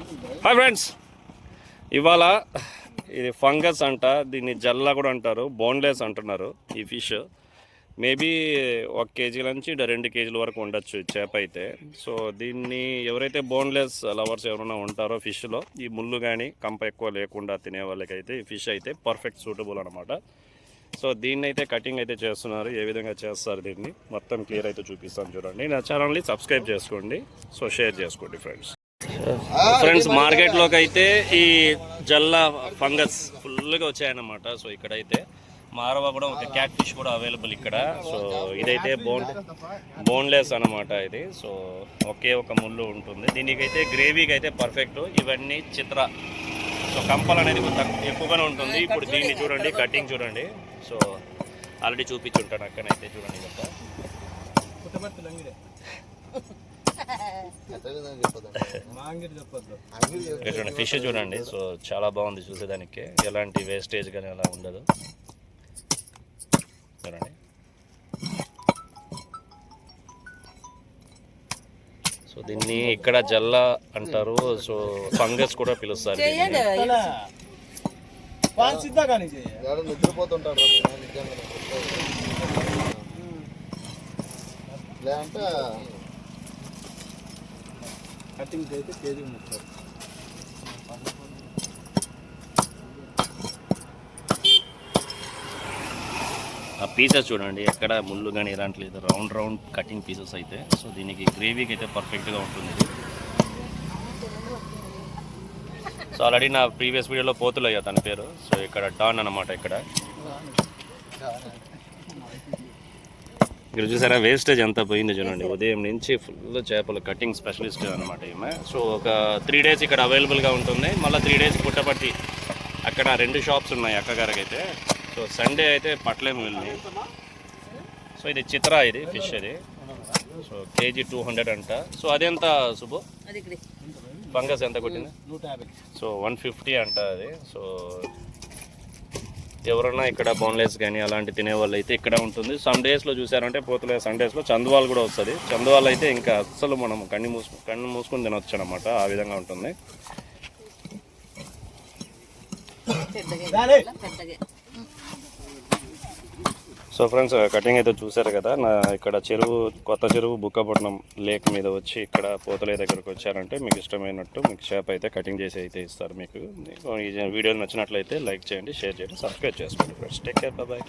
Hi friends, ఇవాళ ఇది fungus అంట, దీన్ని జల్లా కూడా అంటారు, బోన్లెస్ అంటున్నారు. ఈ ఫిష్ మేబీ 1 కేజీ నుంచి 2 కేజీల వరకు ఉండొచ్చు చేప అయితే. సో దీన్ని ఎవరైతే బోన్లెస్ లవర్స్ ఎవరైనా ఉంటారో ఫిష్లో, ఈ ముళ్ళు కానీ కంప ఎక్కువ లేకుండా తినే వాళ్ళకైతే ఈ ఫిష్ అయితే పర్ఫెక్ట్ సూటబుల్ అనమాట. సో దీన్ని అయితే కటింగ్ అయితే చేస్తున్నారు. ఏ విధంగా చేస్తారు దీన్ని మొత్తం క్లియర్ అయితే చూపిస్తాను చూడండి. నా ఛానల్ని సబ్స్క్రైబ్ చేసుకోండి, సో షేర్ చేసుకోండి ఫ్రెండ్స్. మార్కెట్లోకి అయితే ఈ జల్లా ఫంగస్ ఫుల్గా వచ్చాయన్నమాట. సో ఇక్కడైతే మారవ కూడా ఒక క్యాట్ ఫిష్ కూడా అవైలబుల్ ఇక్కడ. సో ఇదైతే బోన్లెస్ అనమాట ఇది. సో ఒకే ఒక ముళ్ళు ఉంటుంది. దీనికైతే గ్రేవీకి అయితే పర్ఫెక్ట్. ఇవన్నీ చిత్ర, సో కంపలు అనేది ఎక్కువగానే ఉంటుంది. ఇప్పుడు దీన్ని చూడండి, కటింగ్ చూడండి. సో ఆల్రెడీ చూపించుంటాను అక్కడైతే చూడండి. చూడండి ఫిష్ చూడండి. సో చాలా బాగుంది చూసేదానికి, ఎలాంటి వేస్టేజ్ కానీ అలా ఉండదు. చూడండి. సో దీన్ని ఇక్కడ జల్లా అంటారు, సో ఫంగస్ కూడా పిలుస్తారు. నిద్రపోతుంటారు లేదంటే కటింగ్ అయితే కేజీ ముట్టారు. ఆ పీసెస్ చూడండి, ఎక్కడ ముళ్ళు కానీ ఇలాంటి లేదు, రౌండ్ కటింగ్ పీసెస్ అయితే. సో దీనికి గ్రేవీకి అయితే పర్ఫెక్ట్గా ఉంటుంది. సో ఆల్రెడీ నా ప్రీవియస్ వీడియోలో పోతులయ్యా తన పేరు. సో ఇక్కడ డాన్ అనమాట. ఇక్కడ చూసారా వేస్టేజ్ ఎంత పోయింది చూడండి. ఉదయం నుంచి ఫుల్ చేపలు కటింగ్ స్పెషలిస్ట్ అనమాట ఈమె. సో ఒక 3 డేస్ ఇక్కడ అవైలబుల్గా ఉంటుంది. మళ్ళీ 3 డేస్ పుట్టపర్తి అక్కడ 2 షాప్స్ ఉన్నాయి అక్కగారికి అయితే. సో సండే అయితే పట్లేము వెళ్ళి. సో ఇది చిత్ర, ఇది ఫిష్ ఇది. సో కేజీ 200 అంట. సో అదెంత సుబ్బు? ఫంగస్ ఎంత కొట్టింది? 150. సో 150 అంట అది. సో ఎవరన్నా ఇక్కడ బోన్లెస్ కానీ అలాంటి తినేవాళ్ళు అయితే ఇక్కడ ఉంటుంది. సమ్ డేస్లో చూసారంటే పోతులే సండేస్లో చందువాల్ కూడా వస్తుంది. చందువాల్ అయితే ఇంకా అస్సలు మనం కన్ను మూసుకొని తినొచ్చు అనమాట, ఆ విధంగా ఉంటుంది. సో ఫ్రెండ్స్, కటింగ్ అయితే చూసారు కదా. నా ఇక్కడ కొత్త చెరువు బుక్కపట్నం లేక్ మీద వచ్చి ఇక్కడ పోతలే దగ్గరకు వచ్చారంటే మీకు ఇష్టమైనట్టు మీకు చేప అయితే కటింగ్ చేసి అయితే ఇస్తారు. మీకు ఈ వీడియో నచ్చినట్లయితే లైక్ చేయండి, షేర్ చేయండి, సబ్స్క్రైబ్ చేసుకోండి ఫ్రెండ్స్. Take care, bye.